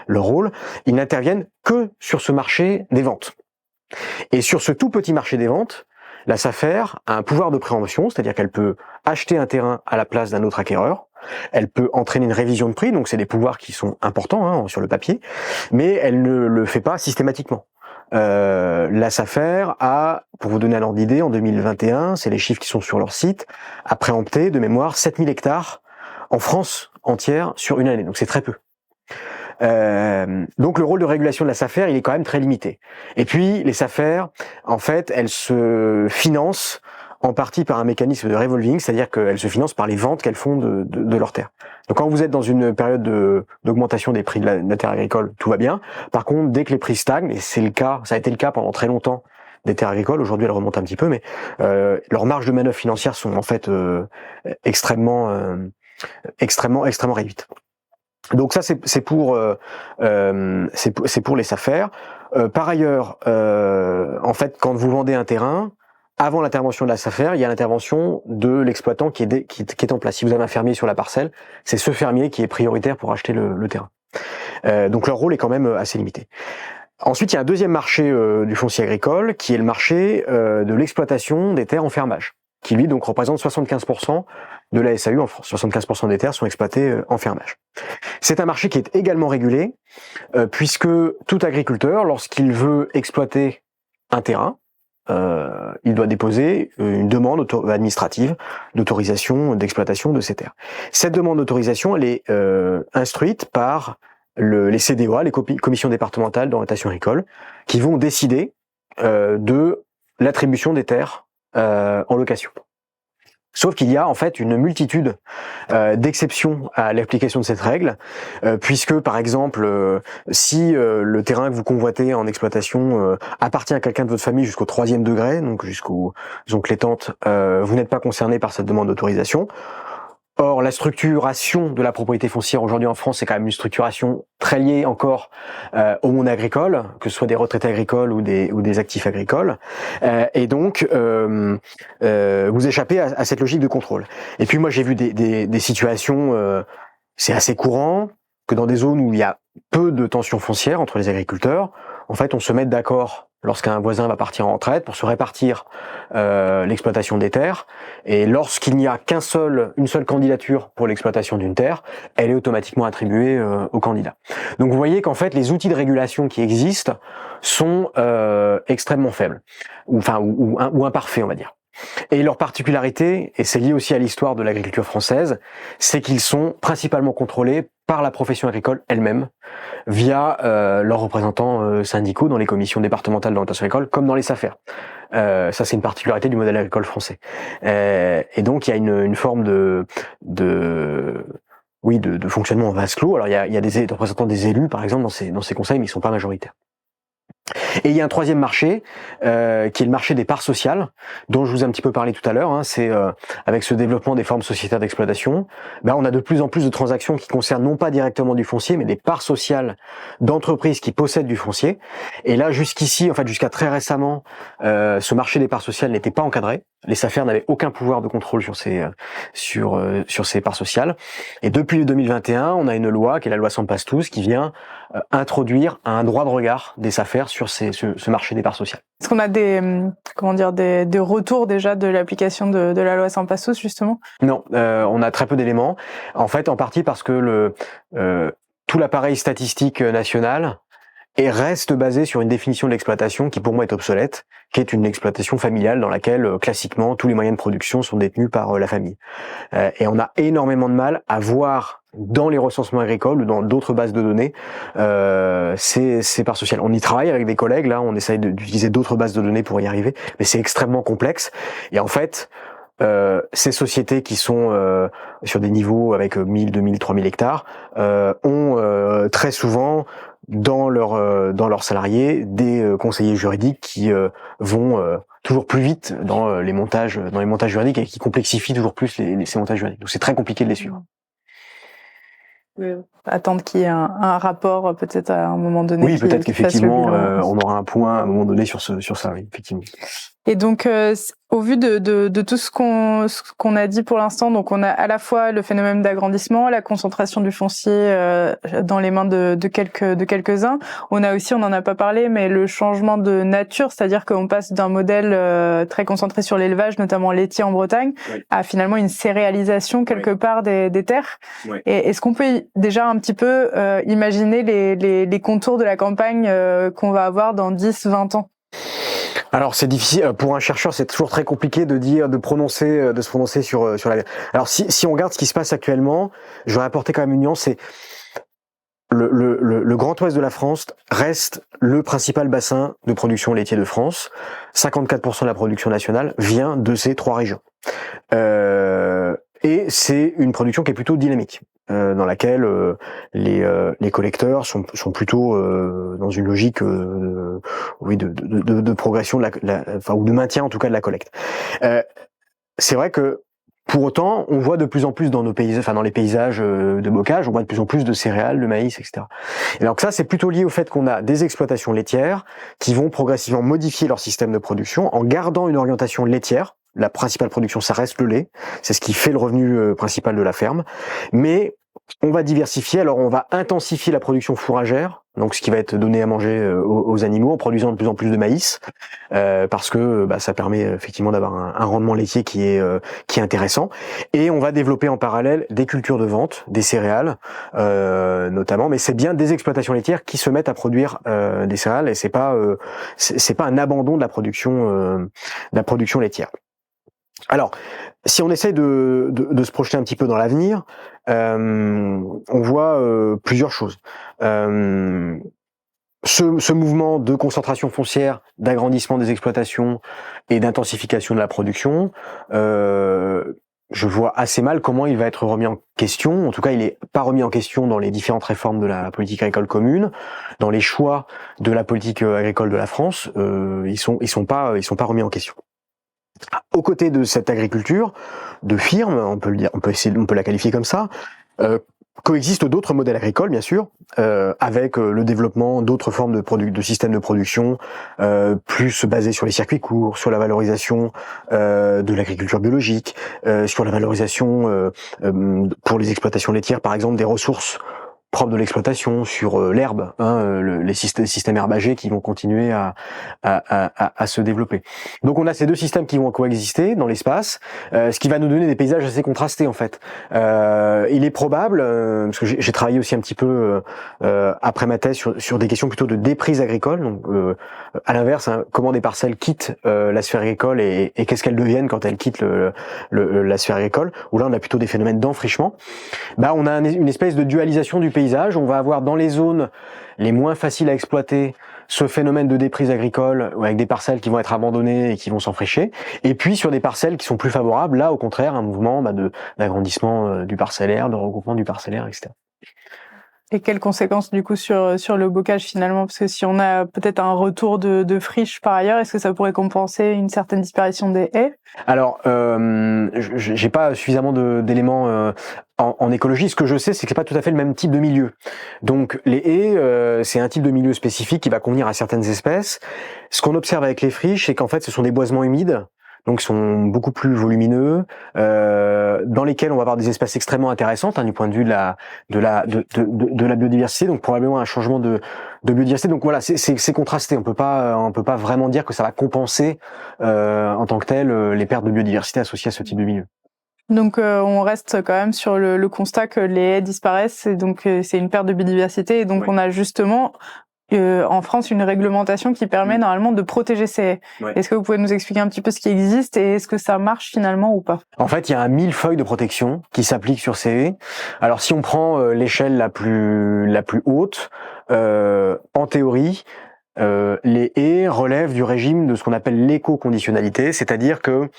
leur rôle. Ils n'interviennent que sur ce marché des ventes. Et sur ce tout petit marché des ventes, la SAFER a un pouvoir de préemption, c'est-à-dire qu'elle peut acheter un terrain à la place d'un autre acquéreur. Elle peut entraîner une révision de prix, donc c'est des pouvoirs qui sont importants sur le papier, mais elle ne le fait pas systématiquement. La SAFER a, pour vous donner un ordre d'idée, en 2021, c'est les chiffres qui sont sur leur site, a préempté de mémoire 7000 hectares en France entière sur une année, donc c'est très peu. Donc le rôle de régulation de la SAFER, il est quand même très limité. Et puis les SAFER, en fait, elles se financent en partie par un mécanisme de revolving, c'est-à-dire qu'elles se financent par les ventes qu'elles font de leurs terres. Donc quand vous êtes dans une période d'augmentation des prix de la terre agricole, tout va bien. Par contre, dès que les prix stagnent, et c'est le cas, ça a été le cas pendant très longtemps des terres agricoles, aujourd'hui elles remontent un petit peu, mais leurs marges de manœuvre financières sont en fait extrêmement réduites. Donc ça c'est pour les SAFER. Par ailleurs, en fait, quand vous vendez un terrain, avant l'intervention de la SAFER, il y a l'intervention de l'exploitant qui est en place. Si vous avez un fermier sur la parcelle, c'est ce fermier qui est prioritaire pour acheter le terrain. Donc leur rôle est quand même assez limité. Ensuite, il y a un deuxième marché du foncier agricole, qui est le marché de l'exploitation des terres en fermage, qui lui donc représente 75% de la SAU en France. 75% des terres sont exploitées en fermage. C'est un marché qui est également régulé, puisque tout agriculteur, lorsqu'il veut exploiter un terrain, il doit déposer une demande administrative d'autorisation d'exploitation de ces terres. Cette demande d'autorisation, elle est instruite par les CDOA, les commissions départementales d'orientation agricole, qui vont décider de l'attribution des terres en location. Sauf qu'il y a en fait une multitude d'exceptions à l'application de cette règle, puisque par exemple, si le terrain que vous convoitez en exploitation appartient à quelqu'un de votre famille jusqu'au 3e degré, donc jusqu'aux oncles et tantes, vous n'êtes pas concerné par cette demande d'autorisation. Or, la structuration de la propriété foncière aujourd'hui en France, c'est quand même une structuration très liée encore au monde agricole, que ce soit des retraités agricoles ou des actifs agricoles. Et donc, vous échappez à cette logique de contrôle. Et puis moi, j'ai vu des situations, c'est assez courant, que dans des zones où il y a peu de tensions foncières entre les agriculteurs, en fait, on se met d'accord lorsqu'un voisin va partir en retraite pour se répartir l'exploitation des terres. Et lorsqu'il n'y a une seule candidature pour l'exploitation d'une terre, elle est automatiquement attribuée au candidat. Donc vous voyez qu'en fait, les outils de régulation qui existent sont extrêmement faibles, ou imparfaits, on va dire. Et leur particularité, et c'est lié aussi à l'histoire de l'agriculture française, c'est qu'ils sont principalement contrôlés par la profession agricole elle-même, via leurs représentants syndicaux dans les commissions départementales d'orientation agricole, comme dans les SAFER. Ça, c'est une particularité du modèle agricole français. Et donc, il y a une forme de fonctionnement en vase clos. Alors, il y a des représentants des élus, par exemple, dans ces conseils, mais ils sont pas majoritaires. Et il y a un troisième marché, qui est le marché des parts sociales, dont je vous ai un petit peu parlé tout à l'heure. C'est avec ce développement des formes sociétaires d'exploitation, on a de plus en plus de transactions qui concernent non pas directement du foncier, mais des parts sociales d'entreprises qui possèdent du foncier. Et là, jusqu'ici, en fait, jusqu'à très récemment, ce marché des parts sociales n'était pas encadré. Les SAFER n'avaient aucun pouvoir de contrôle sur ces parts sociales. Et depuis le 2021, on a une loi qui est la loi Sempastous qui vient introduire un droit de regard des SAFER sur ce marché des parts sociales. Est-ce qu'on a des retours déjà de l'application de la loi Sempastous justement? Non, on a très peu d'éléments. En fait, en partie parce que tout l'appareil statistique national reste basé sur une définition de l'exploitation qui pour moi est obsolète, qui est une exploitation familiale dans laquelle classiquement tous les moyens de production sont détenus par la famille. Et on a énormément de mal à voir dans les recensements agricoles ou dans d'autres bases de données ces parts sociales. On y travaille avec des collègues, là on essaye d'utiliser d'autres bases de données pour y arriver, mais c'est extrêmement complexe. Et en fait, ces sociétés qui sont sur des niveaux avec 1000, 2000, 3000 hectares ont très souvent dans leurs salariés des conseillers juridiques qui vont toujours plus vite dans les montages juridiques et qui complexifient toujours plus ces montages juridiques. Donc c'est très compliqué de les suivre. Attendre qu'il y ait un rapport peut-être à un moment donné. Oui, peut-être qu'effectivement on aura un point à un moment donné sur ça, oui, effectivement. Et donc, au vu de tout ce qu'on a dit pour l'instant, donc on a à la fois le phénomène d'agrandissement, la concentration du foncier dans les mains de quelques-uns. On a aussi, on n'en a pas parlé, mais le changement de nature, c'est-à-dire qu'on passe d'un modèle très concentré sur l'élevage, notamment laitier en Bretagne, oui, à finalement une céréalisation quelque part des terres. Oui. Et est-ce qu'on peut déjà un petit peu imaginer les contours de la campagne qu'on va avoir dans 10-20 ans? Alors c'est difficile pour un chercheur, c'est toujours très compliqué de se prononcer sur la. Alors si on regarde ce qui se passe actuellement, je vais apporter quand même une nuance. C'est le Grand Ouest de la France reste le principal bassin de production laitier de France. 54% de la production nationale vient de ces trois régions. Et c'est une production qui est plutôt dynamique, dans laquelle les collecteurs sont plutôt dans une logique de progression ou de maintien en tout cas de la collecte. C'est vrai que pour autant, on voit de plus en plus dans nos paysages, dans les paysages de bocage, on voit de plus en plus de céréales, de maïs, etc. Et donc ça, c'est plutôt lié au fait qu'on a des exploitations laitières qui vont progressivement modifier leur système de production en gardant une orientation laitière. La principale production, ça reste le lait. C'est ce qui fait le revenu principal de la ferme. Mais on va diversifier. Alors, on va intensifier la production fourragère. Donc, ce qui va être donné à manger aux animaux en produisant de plus en plus de maïs. Parce que ça permet effectivement d'avoir un rendement laitier qui est intéressant. Et on va développer en parallèle des cultures de vente, des céréales, notamment. Mais c'est bien des exploitations laitières qui se mettent à produire des céréales. Et c'est pas un abandon de la production laitière. Alors, si on essaie de se projeter un petit peu dans l'avenir, on voit plusieurs choses. Ce mouvement de concentration foncière, d'agrandissement des exploitations et d'intensification de la production, je vois assez mal comment il va être remis en question. En tout cas, il n'est pas remis en question dans les différentes réformes de la politique agricole commune, dans les choix de la politique agricole de la France. Ils sont pas remis en question. Aux côtés de cette agriculture de firme, on peut le dire, on peut la qualifier comme ça, coexistent d'autres modèles agricoles, bien sûr, avec le développement d'autres formes de systèmes de production, plus basés sur les circuits courts, sur la valorisation de l'agriculture biologique, sur la valorisation pour les exploitations laitières, par exemple, des ressources propres de l'exploitation, sur l'herbe, les systèmes herbagers qui vont continuer à se développer. Donc on a ces deux systèmes qui vont coexister dans l'espace, ce qui va nous donner des paysages assez contrastés en fait. Il est probable, parce que j'ai travaillé aussi un petit peu après ma thèse sur des questions plutôt de déprise agricole, donc à l'inverse, comment des parcelles quittent la sphère agricole et qu'est-ce qu'elles deviennent quand elles quittent la sphère agricole, où là on a plutôt des phénomènes d'enfrichement. On a une espèce de dualisation du paysage. On va avoir dans les zones les moins faciles à exploiter ce phénomène de déprise agricole avec des parcelles qui vont être abandonnées et qui vont s'enfricher. Et puis sur des parcelles qui sont plus favorables, là au contraire un mouvement d'agrandissement du parcellaire, de regroupement du parcellaire, etc. Et quelles conséquences du coup sur le bocage finalement? Parce que si on a peut-être un retour de friche par ailleurs, est-ce que ça pourrait compenser une certaine disparition des haies? Alors, j'ai pas suffisamment d'éléments en écologie. Ce que je sais, c'est que c'est pas tout à fait le même type de milieu. Donc, les haies, c'est un type de milieu spécifique qui va convenir à certaines espèces. Ce qu'on observe avec les friches, c'est qu'en fait, ce sont des boisements humides. Donc, sont beaucoup plus volumineux, dans lesquels on va avoir des espèces extrêmement intéressantes du point de vue de la biodiversité. Donc, probablement un changement de biodiversité. Donc voilà, c'est contrasté. On peut pas vraiment dire que ça va compenser en tant que tel les pertes de biodiversité associées à ce type de milieu. Donc on reste quand même sur le constat que les haies disparaissent, et donc c'est une perte de biodiversité. Et donc on a justement en France une réglementation qui permet normalement de protéger ces haies. Ouais. Est-ce que vous pouvez nous expliquer un petit peu ce qui existe et est-ce que ça marche finalement ou pas? En fait, il y a un millefeuille de protection qui s'applique sur ces haies. Alors si on prend l'échelle la plus haute, en théorie, les haies relèvent du régime de ce qu'on appelle l'éco-conditionnalité, c'est-à-dire que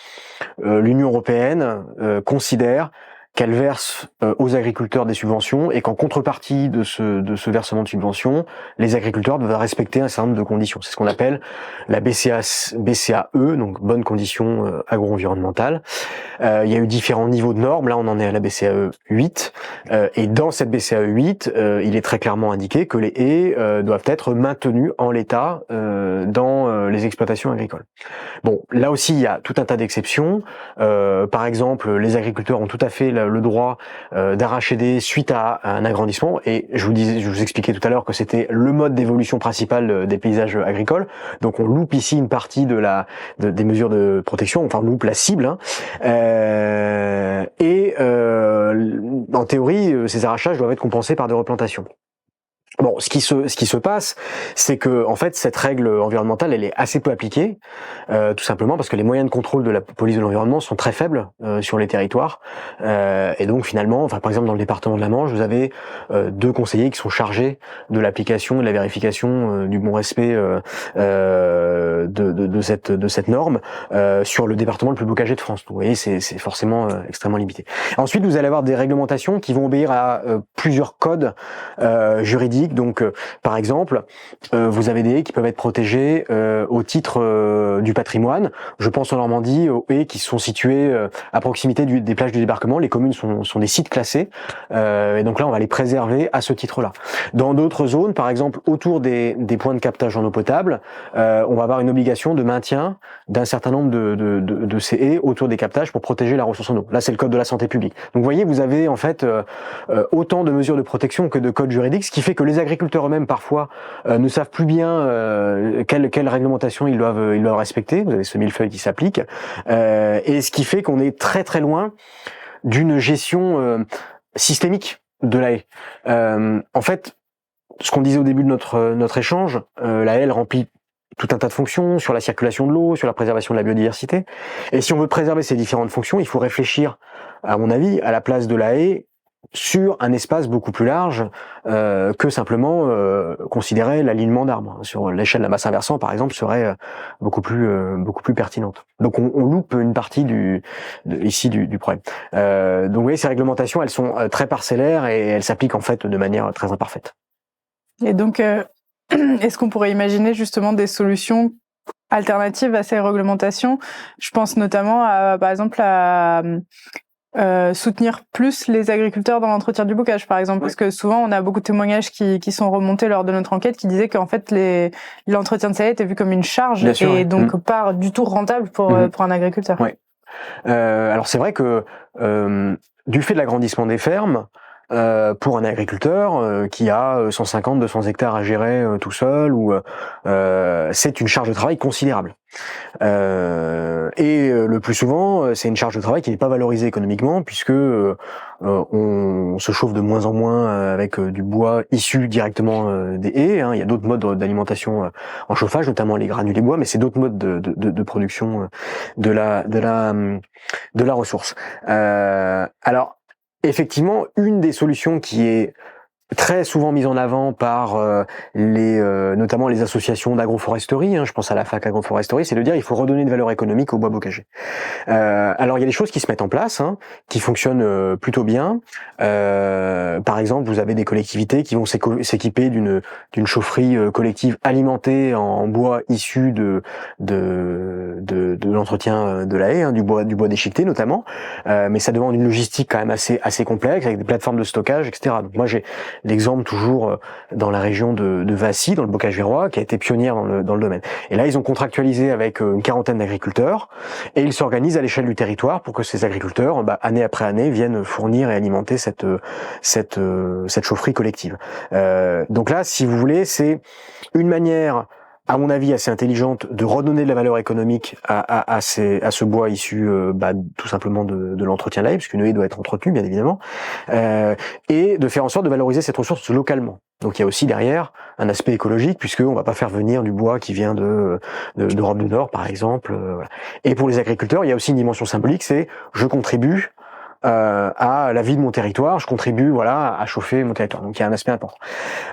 l'Union européenne considère qu'elle verse aux agriculteurs des subventions et qu'en contrepartie de ce versement de subventions, les agriculteurs doivent respecter un certain nombre de conditions. C'est ce qu'on appelle la BCAE, donc bonnes conditions agro-environnementales. Il y a eu différents niveaux de normes. Là, on en est à la BCAE 8. Et dans cette BCAE 8, il est très clairement indiqué que les haies doivent être maintenues en l'état dans les exploitations agricoles. Bon, là aussi, il y a tout un tas d'exceptions. Par exemple, les agriculteurs ont tout à fait le droit d'arracher des haies suite à un agrandissement. Et je vous expliquais tout à l'heure que c'était le mode d'évolution principal des paysages agricoles. Donc, on loupe ici une partie des mesures de protection. Enfin, on loupe la cible. En théorie, ces arrachages doivent être compensés par des replantations. Bon, ce qui se passe, c'est que en fait cette règle environnementale, elle est assez peu appliquée, tout simplement parce que les moyens de contrôle de la police de l'environnement sont très faibles sur les territoires, et donc finalement, par exemple dans le département de la Manche, vous avez 2 conseillers qui sont chargés de l'application et de la vérification du bon respect de cette norme sur le département le plus bocagé de France. Donc, vous voyez, c'est forcément extrêmement limité. Ensuite, vous allez avoir des réglementations qui vont obéir à plusieurs codes juridiques. Donc, par exemple, vous avez des haies qui peuvent être protégées au titre du patrimoine. Je pense en Normandie aux haies qui sont situées à proximité des plages du débarquement. Les communes sont des sites classés, et donc là, on va les préserver à ce titre-là. Dans d'autres zones, par exemple autour des points de captage en eau potable, on va avoir une obligation de maintien d'un certain nombre de ces haies autour des captages pour protéger la ressource en eau. Là, c'est le code de la santé publique. Donc, vous voyez, vous avez en fait autant de mesures de protection que de codes juridiques, ce qui fait que les agriculteurs eux-mêmes parfois ne savent plus bien quelle réglementation ils doivent respecter. Vous avez ce millefeuille qui s'applique, et ce qui fait qu'on est très très loin d'une gestion systémique de la haie. En fait, ce qu'on disait au début de notre échange, la haie elle remplit tout un tas de fonctions sur la circulation de l'eau, sur la préservation de la biodiversité. Et si on veut préserver ces différentes fonctions, il faut réfléchir, à mon avis, à la place de la haie sur un espace beaucoup plus large que simplement considérer l'alignement d'arbres. Sur l'échelle de la masse inversant, par exemple, serait beaucoup plus pertinente. Donc on loupe une partie du problème. Donc vous voyez, ces réglementations, elles sont très parcellaires et elles s'appliquent en fait de manière très imparfaite. Et donc, est-ce qu'on pourrait imaginer justement des solutions alternatives à ces réglementations. Je pense notamment à, par exemple, à soutenir plus les agriculteurs dans l'entretien du bocage, par exemple, parce que souvent on a beaucoup de témoignages qui sont remontés lors de notre enquête qui disaient qu'en fait l'entretien de haies était vu comme une charge et donc pas du tout rentable pour un agriculteur. Ouais. Alors c'est vrai que du fait de l'agrandissement des fermes, pour un agriculteur qui a 150-200 hectares à gérer tout seul, ou c'est une charge de travail considérable. Et le plus souvent, c'est une charge de travail qui n'est pas valorisée économiquement, puisque on se chauffe de moins en moins avec du bois issu directement des haies. Il y a d'autres modes d'alimentation en chauffage, notamment les granulés bois, mais c'est d'autres modes de production de la ressource. Alors, effectivement, une des solutions qui est très souvent mise en avant par notamment les associations d'agroforesterie, je pense à la fac agroforesterie, c'est de dire il faut redonner une valeur économique au bois bocager. Alors il y a des choses qui se mettent en place, qui fonctionnent plutôt bien. Par exemple, vous avez des collectivités qui vont s'équiper d'une chaufferie collective alimentée en bois issu de l'entretien de la haie, du bois déchiqueté notamment. Mais ça demande une logistique quand même assez complexe, avec des plateformes de stockage, etc. Donc moi j'ai l'exemple toujours dans la région de Vassy, dans le bocage verrois, qui a été pionnière dans le domaine. Et là, ils ont contractualisé avec une quarantaine d'agriculteurs et ils s'organisent à l'échelle du territoire pour que ces agriculteurs, année après année, viennent fournir et alimenter cette chaufferie collective. Donc là, si vous voulez, c'est une manière, à mon avis, assez intelligente de redonner de la valeur économique à ce bois issu tout simplement de l'entretien de la haie, puisqu'une haie doit être entretenue, bien évidemment, et de faire en sorte de valoriser cette ressource localement. Donc il y a aussi derrière un aspect écologique, puisqu'on va pas faire venir du bois qui vient d'Europe du Nord, par exemple. Voilà. Et pour les agriculteurs, il y a aussi une dimension symbolique, c'est je contribue à la vie de mon territoire, je contribue à chauffer mon territoire. Donc il y a un aspect important.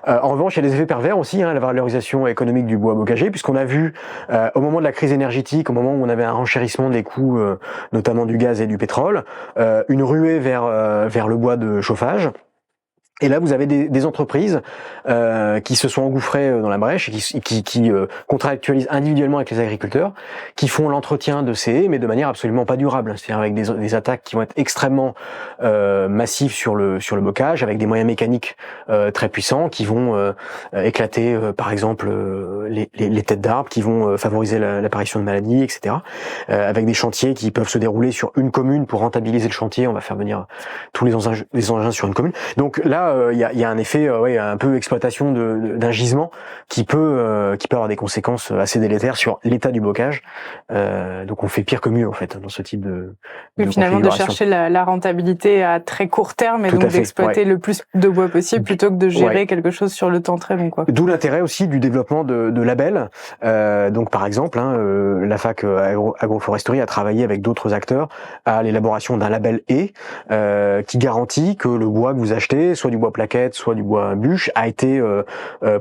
En revanche, il y a des effets pervers aussi, la valorisation économique du bois bocager, puisqu'on a vu au moment de la crise énergétique, au moment où on avait un renchérissement des coûts, notamment du gaz et du pétrole, une ruée vers le bois de chauffage. Et là, vous avez des entreprises qui se sont engouffrées dans la brèche et qui contractualisent individuellement avec les agriculteurs, qui font l'entretien de ces haies, mais de manière absolument pas durable. C'est-à-dire avec des attaques qui vont être extrêmement massives sur le bocage, avec des moyens mécaniques très puissants, qui vont éclater, par exemple, les têtes d'arbres, qui vont favoriser l'apparition de maladies, etc. Avec des chantiers qui peuvent se dérouler sur une commune pour rentabiliser le chantier. On va faire venir tous les engins sur une commune. Donc là, il y a un effet un peu exploitation d'un gisement qui peut avoir des conséquences assez délétères sur l'état du bocage. Donc on fait pire que mieux en fait dans ce type de finalement de chercher la rentabilité à très court terme et donc d'exploiter le plus de bois possible plutôt que de gérer quelque chose sur le temps très long, quoi. D'où l'intérêt aussi du développement de labels. Donc par exemple, la fac agroforesterie a travaillé avec d'autres acteurs à l'élaboration d'un label haie qui garantit que le bois que vous achetez, soit du bois plaquette, soit du bois bûche, a été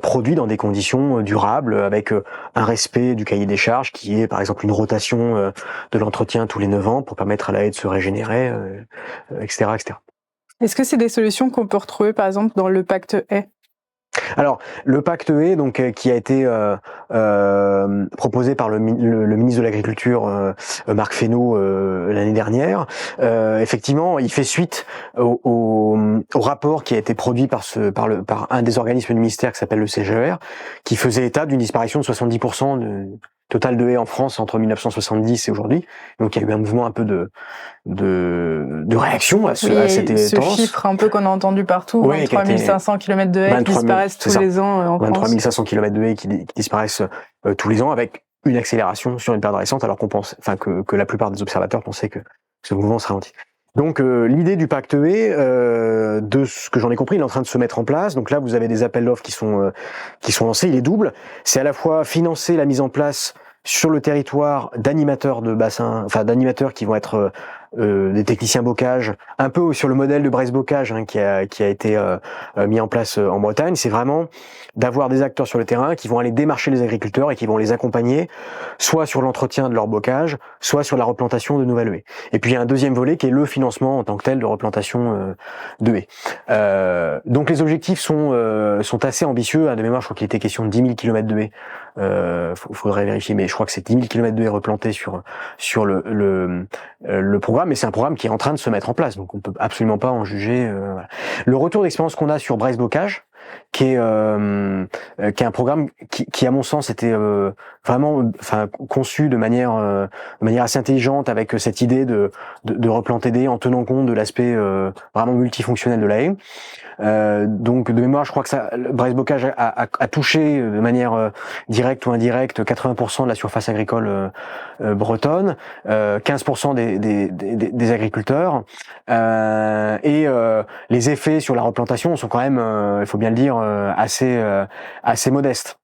produit dans des conditions durables, avec un respect du cahier des charges, qui est par exemple une rotation de l'entretien tous les 9 ans pour permettre à la haie de se régénérer, etc., etc. Est-ce que c'est des solutions qu'on peut retrouver par exemple dans le pacte haie ? Alors, le pacte haie, donc qui a été proposé par le ministre de l'Agriculture, Marc Fesneau, l'année dernière, effectivement, il fait suite au rapport qui a été produit par un des organismes du ministère qui s'appelle le CGER, qui faisait état d'une disparition de 70% total de haies en France entre 1970 et aujourd'hui. Donc il y a eu un mouvement un peu de réaction à cette tendance. Ce chiffre un peu qu'on a entendu partout, 23 500 km de haies qui disparaissent tous les ans en France. 23 500 km de haies qui disparaissent tous les ans, avec une accélération sur une période récente, alors qu'on pense, que la plupart des observateurs pensaient que ce mouvement se ralentit. Donc l'idée du pacte haie, de ce que j'en ai compris, il est en train de se mettre en place. Donc là, vous avez des appels d'offres qui sont lancés. Il est double. C'est à la fois financer la mise en place sur le territoire d'animateurs de bassins, d'animateurs qui vont être des techniciens bocage, un peu sur le modèle de Brest Bocage qui a été mis en place en Bretagne. C'est vraiment d'avoir des acteurs sur le terrain qui vont aller démarcher les agriculteurs et qui vont les accompagner, soit sur l'entretien de leur bocage, soit sur la replantation de nouvelles haies. Et puis il y a un deuxième volet qui est le financement en tant que tel de replantation de haies. Donc les objectifs sont assez ambitieux. À de mémoire, je crois qu'il était question de 10 000 km de haies faudrait vérifier, mais je crois que c'est 10 000 km de haies replantées sur le programme, et c'est un programme qui est en train de se mettre en place, donc on peut absolument pas en juger. Voilà. Le retour d'expérience qu'on a sur Bresse-Bocage, qui est un programme qui à mon sens était vraiment conçu de manière assez intelligente, avec cette idée de replanter des haies en tenant compte de l'aspect vraiment multifonctionnel de la haie. Donc de mémoire, je crois que Bresse-Bocage a touché de manière directe ou indirecte 80% de la surface agricole bretonne, 15% des agriculteurs, et les effets sur la replantation sont quand même, il faut bien le dire, assez modestes.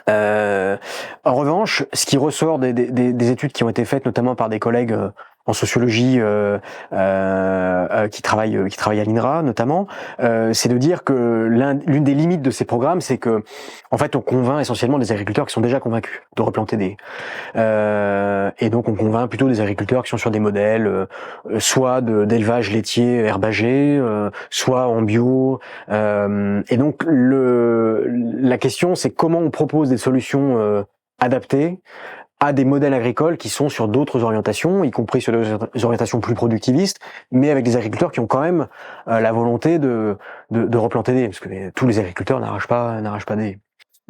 En revanche, ce qui ressort des études qui ont été faites, notamment par des collègues en sociologie qui travaillent à l'INRA notamment, c'est de dire que l'une des limites de ces programmes, c'est que en fait on convainc essentiellement des agriculteurs qui sont déjà convaincus de replanter des et donc on convainc plutôt des agriculteurs qui sont sur des modèles soit d'élevage laitier herbagé, soit en bio, et donc la question c'est comment on propose des solutions adaptées à des modèles agricoles qui sont sur d'autres orientations, y compris sur des orientations plus productivistes, mais avec des agriculteurs qui ont quand même la volonté de replanter des haies, parce que tous les agriculteurs n'arrachent pas des haies.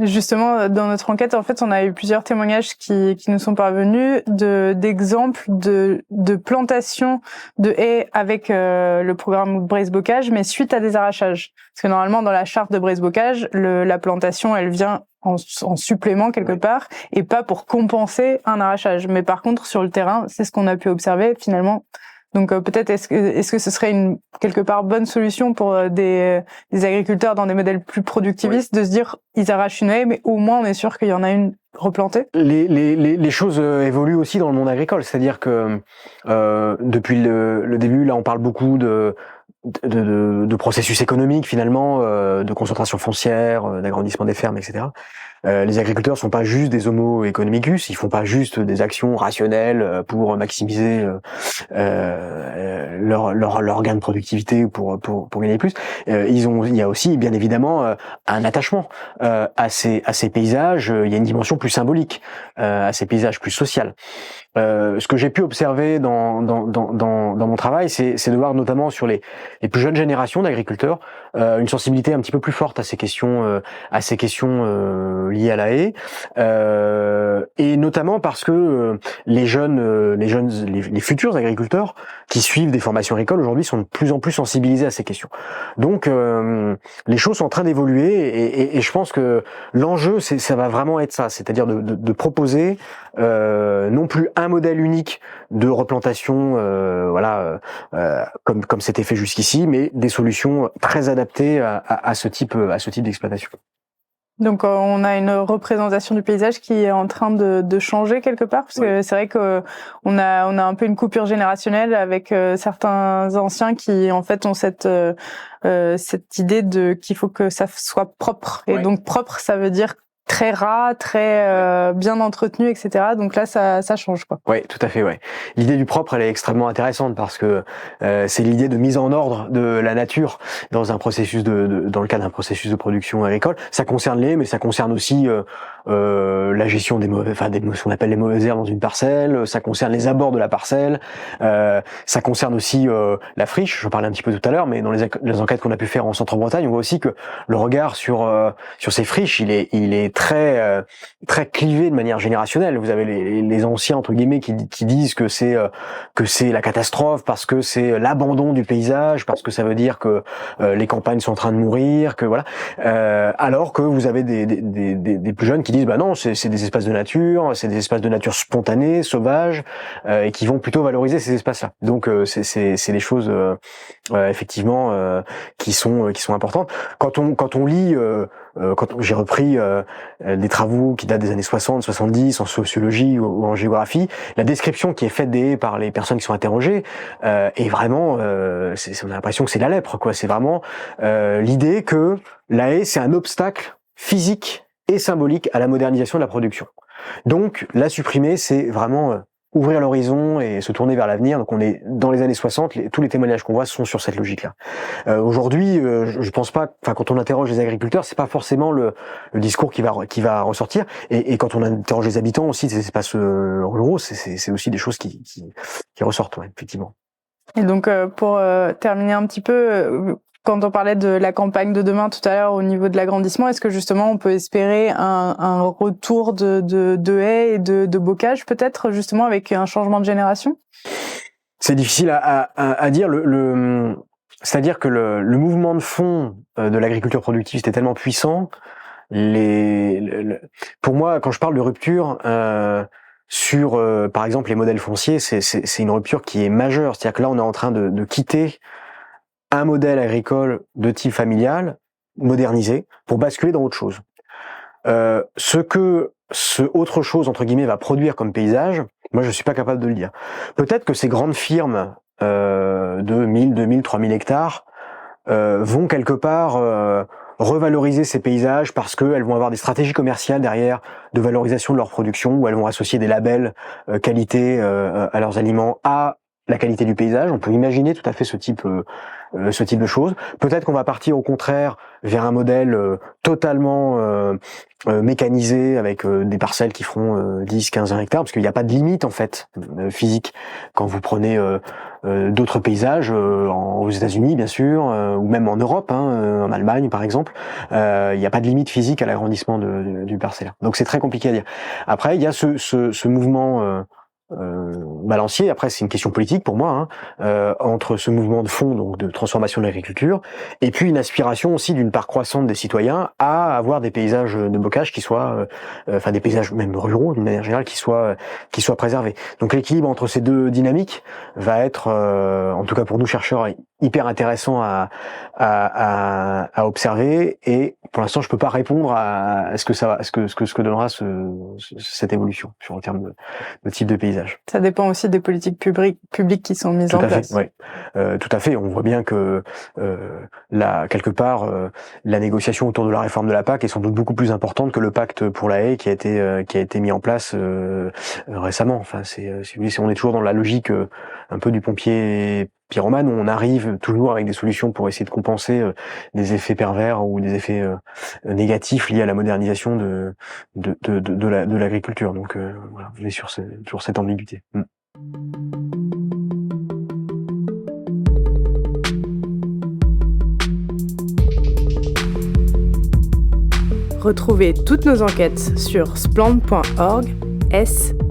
Justement, dans notre enquête, en fait, on a eu plusieurs témoignages qui nous sont parvenus d'exemples de plantation de haies avec le programme Bresse-Bocage, mais suite à des arrachages. Parce que normalement, dans la charte de Bresse-Bocage, la plantation, elle vient en supplément quelque part, et pas pour compenser un arrachage. Mais par contre, sur le terrain, c'est ce qu'on a pu observer finalement. Donc peut-être est-ce que ce serait une quelque part bonne solution pour des agriculteurs dans des modèles plus productivistes de se dire ils arrachent une haie, mais au moins on est sûr qu'il y en a une replantée. Les choses évoluent aussi dans le monde agricole, c'est-à-dire que depuis le début, là on parle beaucoup de processus économiques finalement, de concentration foncière, d'agrandissement des fermes, etc. Les agriculteurs sont pas juste des homo economicus, ils font pas juste des actions rationnelles pour maximiser leur gain de productivité pour gagner plus. Il y a aussi bien évidemment un attachement à ces paysages. Il y a une dimension plus symbolique à ces paysages, plus sociale. Ce que j'ai pu observer dans mon travail, c'est de voir notamment sur les plus jeunes générations d'agriculteurs une sensibilité un petit peu plus forte à ces questions liées à la haie, et notamment parce que les futurs agriculteurs qui suivent des formations agricoles aujourd'hui sont de plus en plus sensibilisés à ces questions. Donc les choses sont en train d'évoluer, et je pense que l'enjeu ça va vraiment être ça, c'est-à-dire de proposer non plus un modèle unique de replantation, comme c'était fait jusqu'ici, mais des solutions très adaptées à ce type d'exploitation. Donc on a une représentation du paysage qui est en train de changer quelque part, parce que c'est vrai que on a un peu une coupure générationnelle avec certains anciens qui en fait ont cette idée qu'il faut que ça soit propre, et donc propre ça veut dire très ras, très bien entretenu, etc. Donc là, ça change, quoi. Oui, tout à fait. Ouais. L'idée du propre, elle est extrêmement intéressante parce que c'est l'idée de mise en ordre de la nature dans un processus dans le cadre d'un processus de production agricole. Ça concerne mais ça concerne aussi la gestion ce qu'on appelle les mauvaises herbes dans une parcelle. Ça concerne les abords de la parcelle. Ça concerne aussi la friche. J'en parlais un petit peu tout à l'heure, mais dans les enquêtes qu'on a pu faire en Centre-Bretagne, on voit aussi que le regard sur ces friches, il est très clivé de manière générationnelle. Vous avez les anciens entre guillemets qui disent que c'est la catastrophe parce que c'est l'abandon du paysage, parce que ça veut dire que les campagnes sont en train de mourir, que voilà. Alors que vous avez des plus jeunes qui disent bah non, c'est des espaces de nature, c'est des espaces de nature spontanés, sauvages, et qui vont plutôt valoriser ces espaces-là. Donc c'est des choses effectivement qui sont importantes. Quand on lit quand j'ai repris des travaux qui datent des années 60, 70 en sociologie ou en géographie, la description qui est faite des haies par les personnes qui sont interrogées est vraiment, on a l'impression que c'est la lèpre, quoi. C'est vraiment l'idée que la haie, c'est un obstacle physique et symbolique à la modernisation de la production. Donc, la supprimer, c'est vraiment ouvrir l'horizon et se tourner vers l'avenir. Donc on est dans les années 60, tous les témoignages qu'on voit sont sur cette logique-là. Aujourd'hui, je pense pas, enfin quand on interroge les agriculteurs, c'est pas forcément le discours qui va ressortir. Et quand on interroge les habitants aussi des espaces ruraux, c'est aussi des choses qui ressortent, ouais, effectivement. Et donc pour terminer un petit peu, quand on parlait de la campagne de demain tout à l'heure au niveau de l'agrandissement, est-ce que justement on peut espérer un retour de haies et de bocage peut-être justement avec un changement de génération? C'est difficile à dire. C'est-à-dire que le mouvement de fond de l'agriculture productive était tellement puissant. Pour moi, quand je parle de rupture sur, par exemple, les modèles fonciers, c'est une rupture qui est majeure. C'est-à-dire que là, on est en train de quitter un modèle agricole de type familial, modernisé, pour basculer dans autre chose. Ce autre chose, entre guillemets, va produire comme paysage, moi je suis pas capable de le dire. Peut-être que ces grandes firmes de 1000, 2000, 3000 hectares vont quelque part revaloriser ces paysages parce qu'elles vont avoir des stratégies commerciales derrière de valorisation de leur production, où elles vont associer des labels qualité à leurs aliments, à la qualité du paysage. On peut imaginer tout à fait ce type de choses. Peut-être qu'on va partir au contraire vers un modèle totalement mécanisé avec des parcelles qui feront 10, 15, 20 hectares, parce qu'il n'y a pas de limite en fait physique. Quand vous prenez d'autres paysages, aux États-Unis bien sûr, ou même en Europe, en Allemagne par exemple, il n'y a pas de limite physique à l'agrandissement du parcellaire. Donc c'est très compliqué à dire. Après, il y a ce mouvement balancier, après c'est une question politique pour moi, entre ce mouvement de fond, donc de transformation de l'agriculture, et puis une aspiration aussi d'une part croissante des citoyens à avoir des paysages de bocage qui soient, enfin des paysages même ruraux d'une manière générale, qui soient préservés. Donc l'équilibre entre ces deux dynamiques va être, en tout cas pour nous chercheurs, hyper intéressant à observer, et pour l'instant je peux pas répondre à ce que donnera cette évolution sur le terme de type de paysage. Ça dépend aussi des politiques publiques qui sont mises en place. Oui, tout à fait. On voit bien que quelque part, la négociation autour de la réforme de la PAC est sans doute beaucoup plus importante que le pacte pour la haie qui a été mis en place récemment. Enfin, on est toujours dans la logique un peu du pompier pyromane, où on arrive toujours avec des solutions pour essayer de compenser des effets pervers ou des effets négatifs liés à la modernisation de l'agriculture. Donc voilà, on est sur cette ambiguïté. Retrouvez toutes nos enquêtes sur spland.org, splann.org.